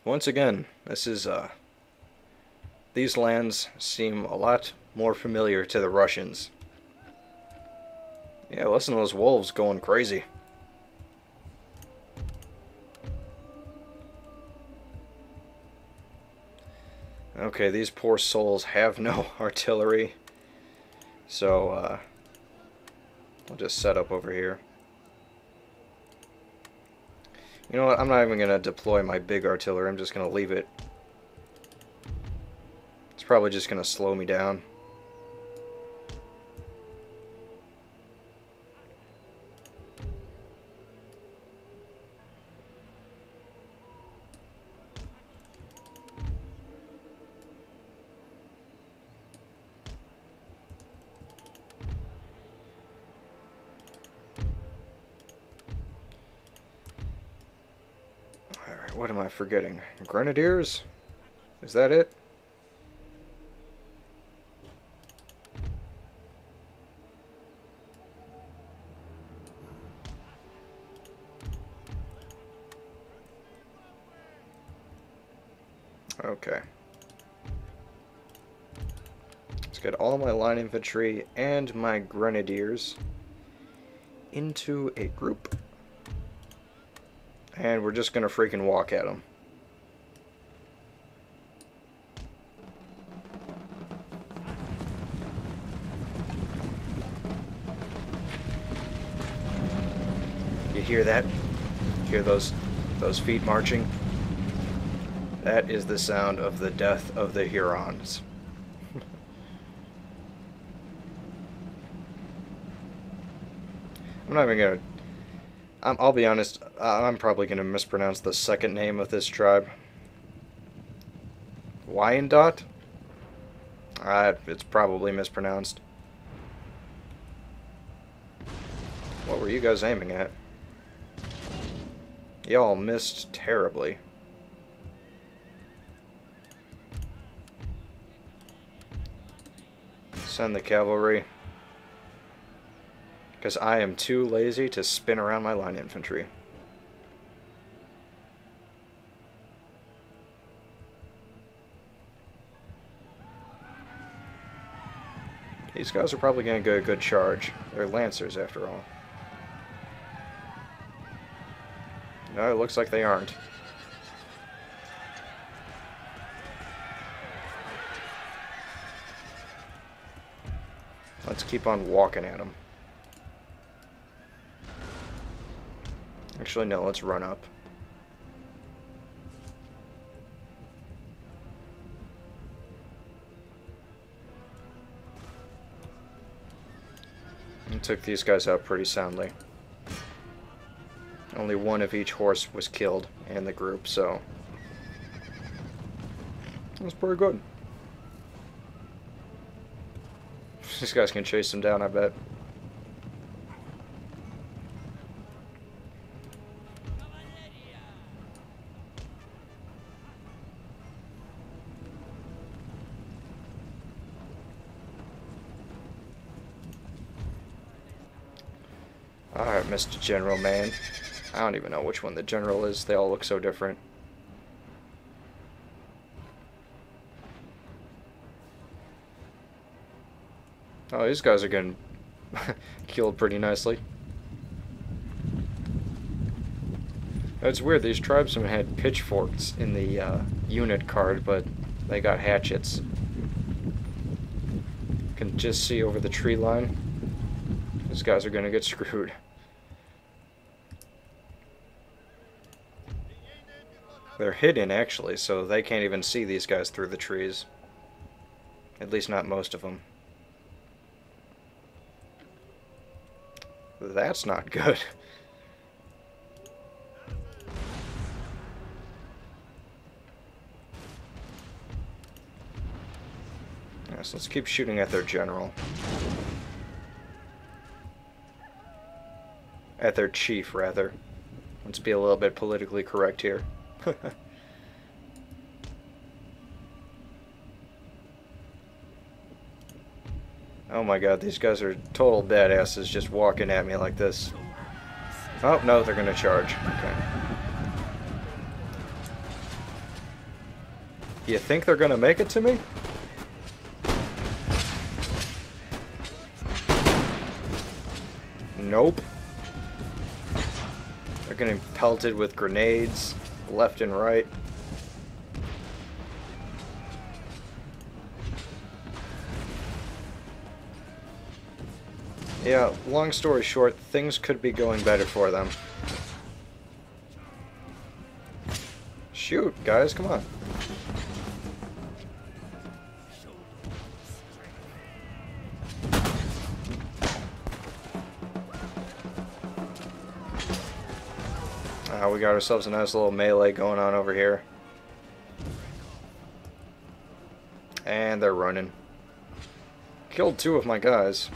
Once again, these lands seem a lot more familiar to the Russians. Yeah, listen to those wolves going crazy. Okay, these poor souls have no artillery, so I'll just set up over here. You know what, I'm not even going to deploy my big artillery, I'm just going to leave it. It's probably just going to slow me down. Alright, what am I forgetting? Grenadiers? Is that it? Okay. Let's get all my line infantry and my grenadiers into a group. And we're just gonna freaking walk at them. You hear that? Hear those feet marching? That is the sound of the death of the Hurons. I'm not even gonna... I'll be honest, I'm probably gonna mispronounce the second name of this tribe. Wyandotte? It's probably mispronounced. What were you guys aiming at? Y'all missed terribly. Send the cavalry. Because I am too lazy to spin around my line infantry. These guys are probably going to get a good charge. They're lancers after all. No, it looks like they aren't. Let's keep on walking at them. Actually, no, let's run up. And took these guys out pretty soundly. Only one of each horse was killed in the group, so that's pretty good. These guys can chase them down, I bet. Alright, Mr. General Man. I don't even know which one the general is. They all look so different. Oh, these guys are getting killed pretty nicely. It's weird, these tribesmen had pitchforks in the unit card, but they got hatchets. You can just see over the tree line. These guys are gonna get screwed. They're hidden, actually, so they can't even see these guys through the trees. At least not most of them. That's not good. Yes, let's keep shooting at their general. At their chief, rather. Let's be a little bit politically correct here. Oh my god, these guys are total badasses just walking at me like this. Oh, no, they're gonna charge. Okay. You think they're gonna make it to me? Nope. They're getting pelted with grenades left and right. Yeah, long story short, things could be going better for them. Shoot, guys, come on. We got ourselves a nice little melee going on over here. And they're running. Killed 2 of my guys.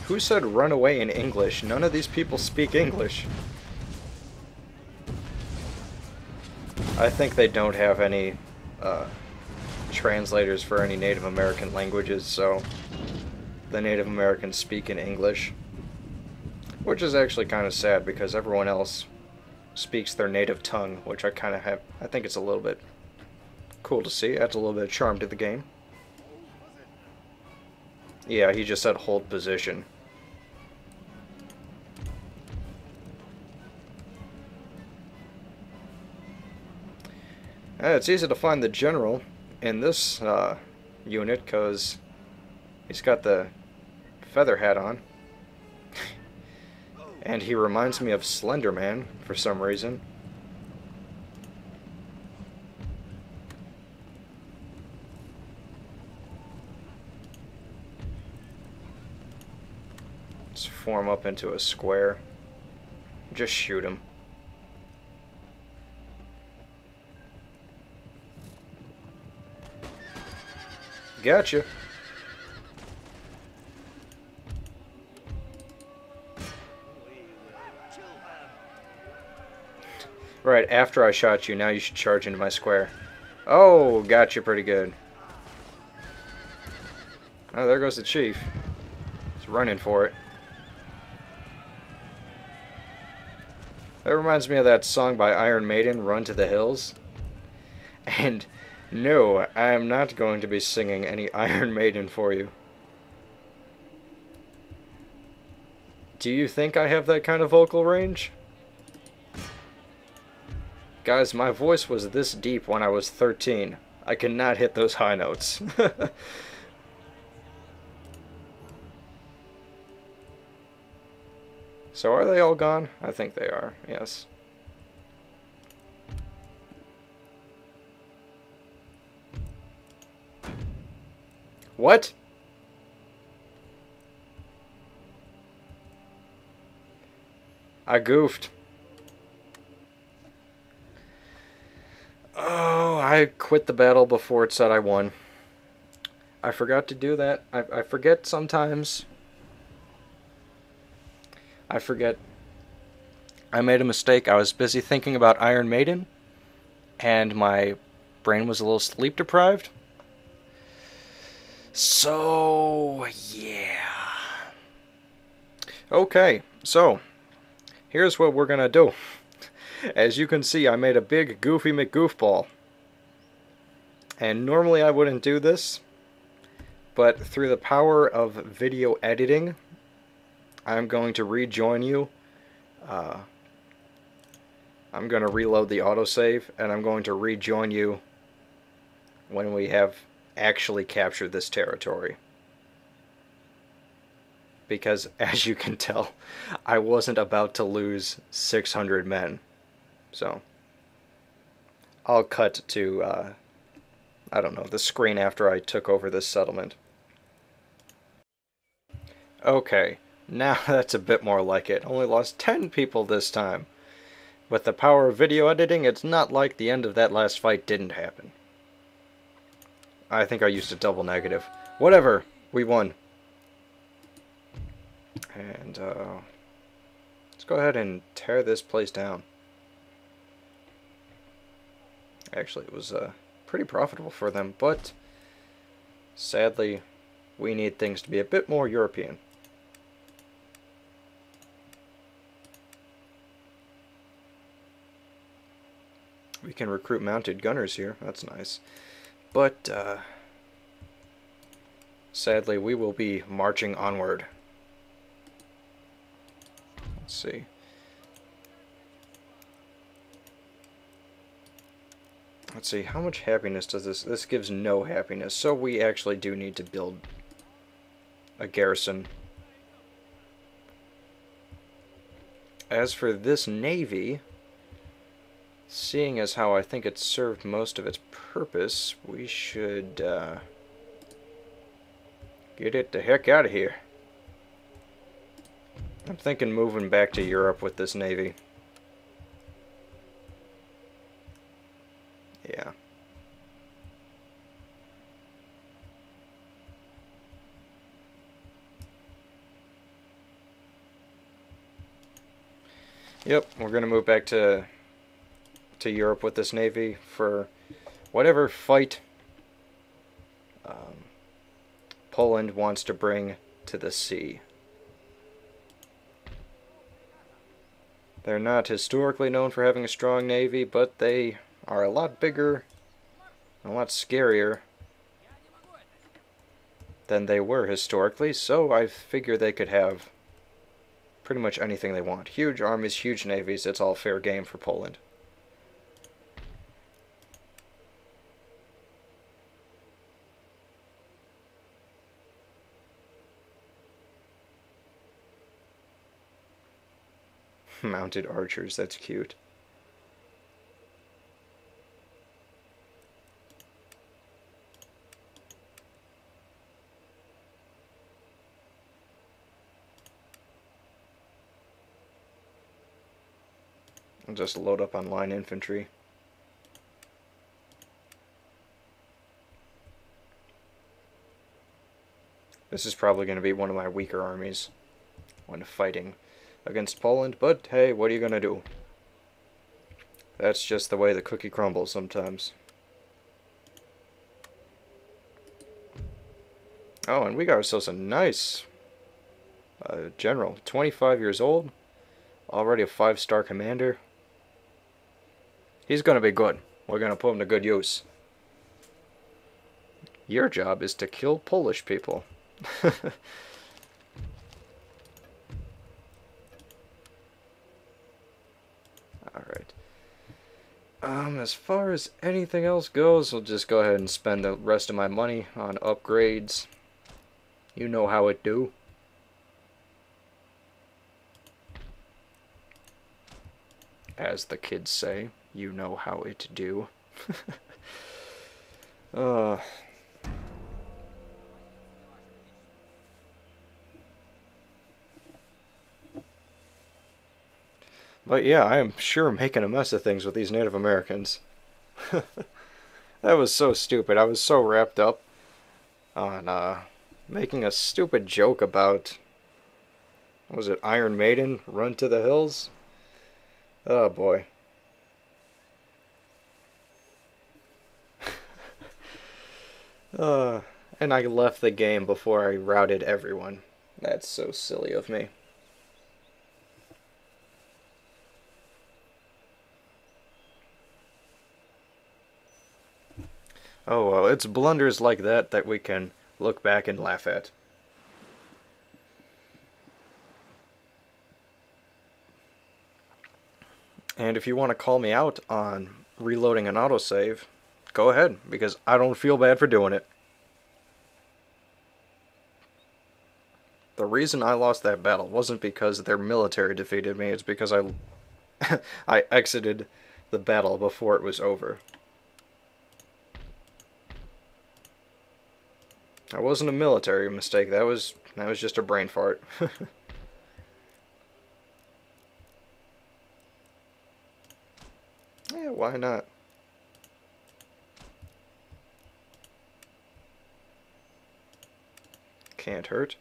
Who said run away in English? None of these people speak English. I think they don't have any translators for any Native American languages, so the Native Americans speak in English. Which is actually kind of sad because everyone else speaks their native tongue, which I think it's a little bit cool to see. Adds a little bit of charm to the game. Yeah, he just said hold position. It's easy to find the general in this unit because he's got the feather hat on. And he reminds me of Slender Man for some reason. Let's form up into a square. Just shoot him. Gotcha. Right, after I shot you, now you should charge into my square. Oh, got you pretty good. Oh, there goes the chief. He's running for it. That reminds me of that song by Iron Maiden, Run to the Hills. And no, I am not going to be singing any Iron Maiden for you. Do you think I have that kind of vocal range? Guys, my voice was this deep when I was 13. I cannot hit those high notes. So are they all gone? I think they are, yes. What? I goofed. Oh, I quit the battle before it said I won. I forgot to do that. I forget sometimes. I forget. I made a mistake. I was busy thinking about Iron Maiden, and my brain was a little sleep deprived. So, yeah. Okay, so here's what we're gonna do. As you can see, I made a big Goofy McGoofball. And normally I wouldn't do this, but through the power of video editing, I'm going to rejoin you. I'm going to reload the autosave, and I'm going to rejoin you when we have actually captured this territory. Because, as you can tell, I wasn't about to lose 600 men. So, I'll cut to, I don't know, the screen after I took over this settlement. Okay, now that's a bit more like it. Only lost 10 people this time. With the power of video editing, it's not like the end of that last fight didn't happen. I think I used a double negative. Whatever, we won. And, let's go ahead and tear this place down. Actually, it was pretty profitable for them, but sadly, we need things to be a bit more European. We can recruit mounted gunners here. That's nice. But, sadly, we will be marching onward. Let's see. Let's see, how much happiness does this... This gives no happiness, so we actually do need to build a garrison. As for this navy, seeing as how I think it served most of its purpose, we should get it the heck out of here. I'm thinking moving back to Europe with this navy. Yeah. Yep, we're gonna move back to Europe with this navy for whatever fight Poland wants to bring to the sea. They're not historically known for having a strong navy, but they are a lot bigger and a lot scarier than they were historically, so I figure they could have pretty much anything they want. Huge armies, huge navies, it's all fair game for Poland. Mounted archers, that's cute. I'll just load up on line infantry. This is probably going to be one of my weaker armies when fighting against Poland, but hey, what are you going to do? That's just the way the cookie crumbles sometimes. Oh, and we got ourselves a nice general. 25 years old, already a 5-star commander. He's going to be good. We're going to put him to good use. Your job is to kill Polish people. Alright. As far as anything else goes, I'll just go ahead and spend the rest of my money on upgrades. You know how it do. As the kids say, you know how it do. But yeah, I am sure making a mess of things with these Native Americans. That was so stupid. I was so wrapped up on making a stupid joke about, what was it, Iron Maiden, Run to the Hills? Oh boy. And I left the game before I routed everyone. That's so silly of me. Oh well, it's blunders like that that we can look back and laugh at. And if you want to call me out on reloading an autosave, go ahead, because I don't feel bad for doing it. The reason I lost that battle wasn't because their military defeated me, it's because I I exited the battle before it was over. That wasn't a military mistake, that was just a brain fart. Yeah, why not? Can't hurt.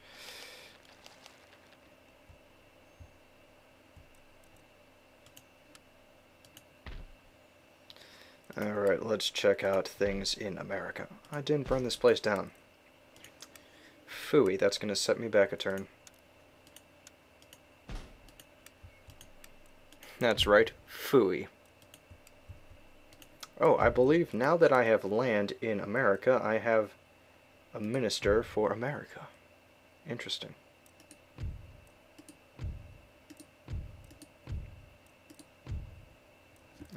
Alright, let's check out things in America. I didn't burn this place down. Phooey, that's gonna set me back a turn. That's right, phooey. Oh, I believe now that I have land in America, I have a minister for America. Interesting.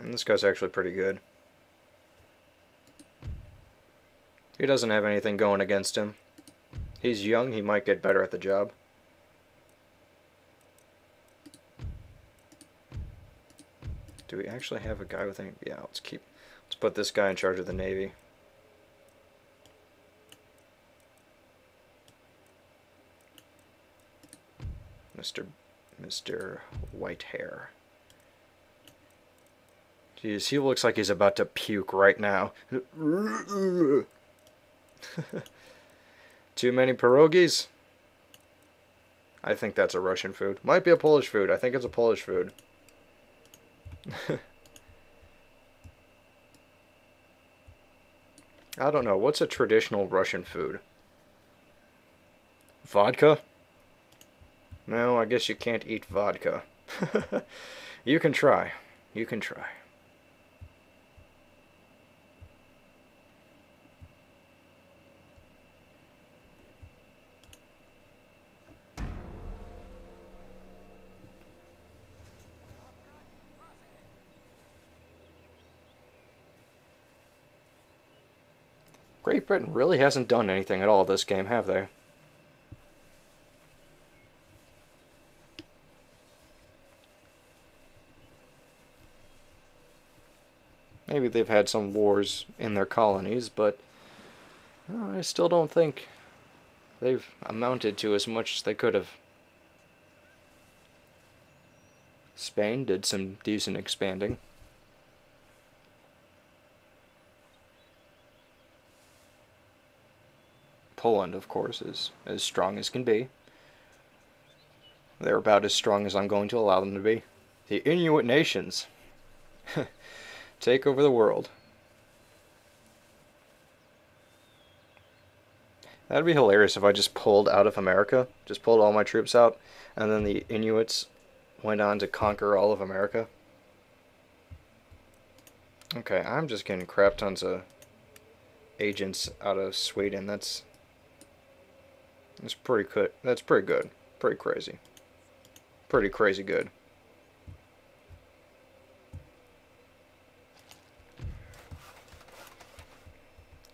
And this guy's actually pretty good. He doesn't have anything going against him. He's young, he might get better at the job. Do we actually have a guy with any... Yeah, let's put this guy in charge of the Navy. Mr. Whitehair. Jeez, he looks like he's about to puke right now. Too many pierogies? I think that's a Russian food. Might be a Polish food. I think it's a Polish food. I don't know. What's a traditional Russian food? Vodka? No, I guess you can't eat vodka. You can try. You can try. Great Britain really hasn't done anything at all this game, have they? Maybe they've had some wars in their colonies, but I still don't think they've amounted to as much as they could have. Spain did some decent expanding. Poland, of course, is as strong as can be. They're about as strong as I'm going to allow them to be. The Inuit nations take over the world. That'd be hilarious if I just pulled out of America, just pulled all my troops out, and then the Inuits went on to conquer all of America. Okay, I'm just getting crap tons of agents out of Sweden. That's pretty good. That's pretty good. Pretty crazy. Pretty crazy good.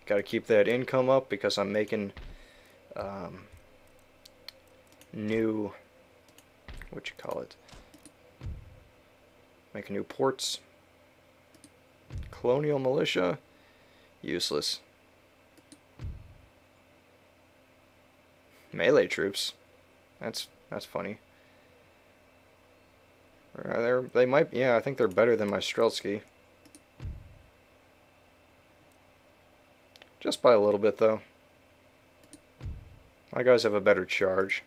Got to keep that income up because I'm making new, what you call it? Making new ports. Colonial militia, useless. Melee troops, that's funny. They might, yeah, I think they're better than my Streltsky. Just by a little bit, though. My guys have a better charge.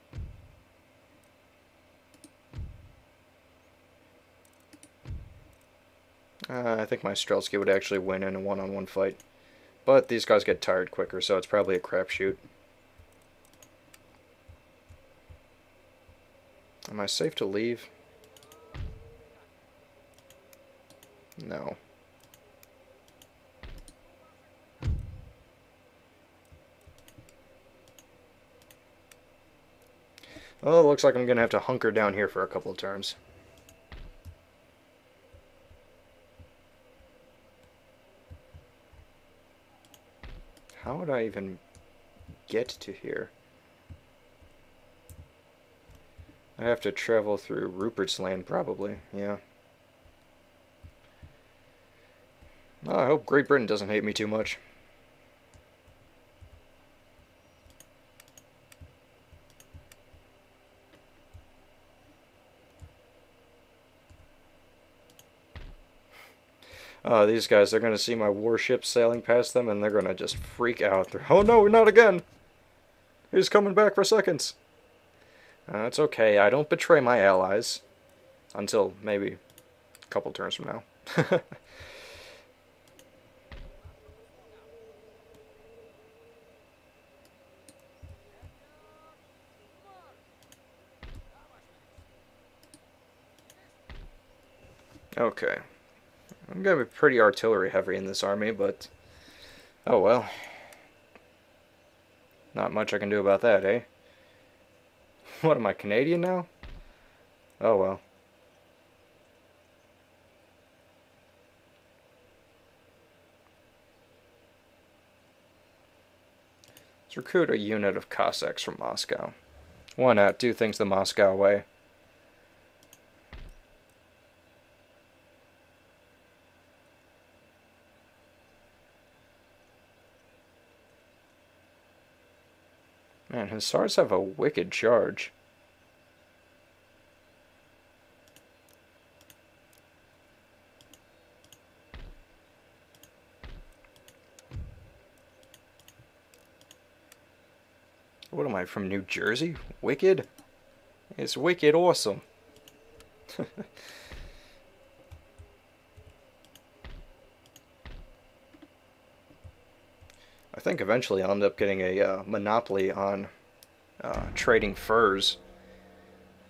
I think my Streltsky would actually win in a one-on-one fight. But these guys get tired quicker, so it's probably a crapshoot. Am I safe to leave? No. Well, it looks like I'm going to have to hunker down here for a couple of turns. How would I even get to here? I have to travel through Rupert's Land, probably, yeah. Oh, I hope Great Britain doesn't hate me too much. These guys, they're going to see my warships sailing past them, and they're going to just freak out. Oh no, not again! He's coming back for seconds. It's okay, I don't betray my allies. Until maybe a couple turns from now. Okay. I'm gonna be pretty artillery heavy in this army, but oh well. Not much I can do about that, eh? What am I, Canadian now? Oh well. Let's recruit a unit of Cossacks from Moscow. Why not? Do things the Moscow way. Man, Hussars have a wicked charge. What am I, from New Jersey? Wicked? It's wicked awesome. I think eventually I'll end up getting a monopoly on trading furs.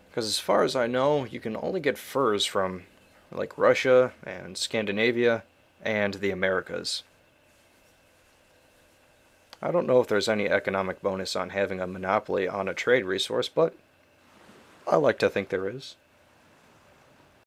Because as far as I know, you can only get furs from like Russia and Scandinavia and the Americas. I don't know if there's any economic bonus on having a monopoly on a trade resource, but I like to think there is.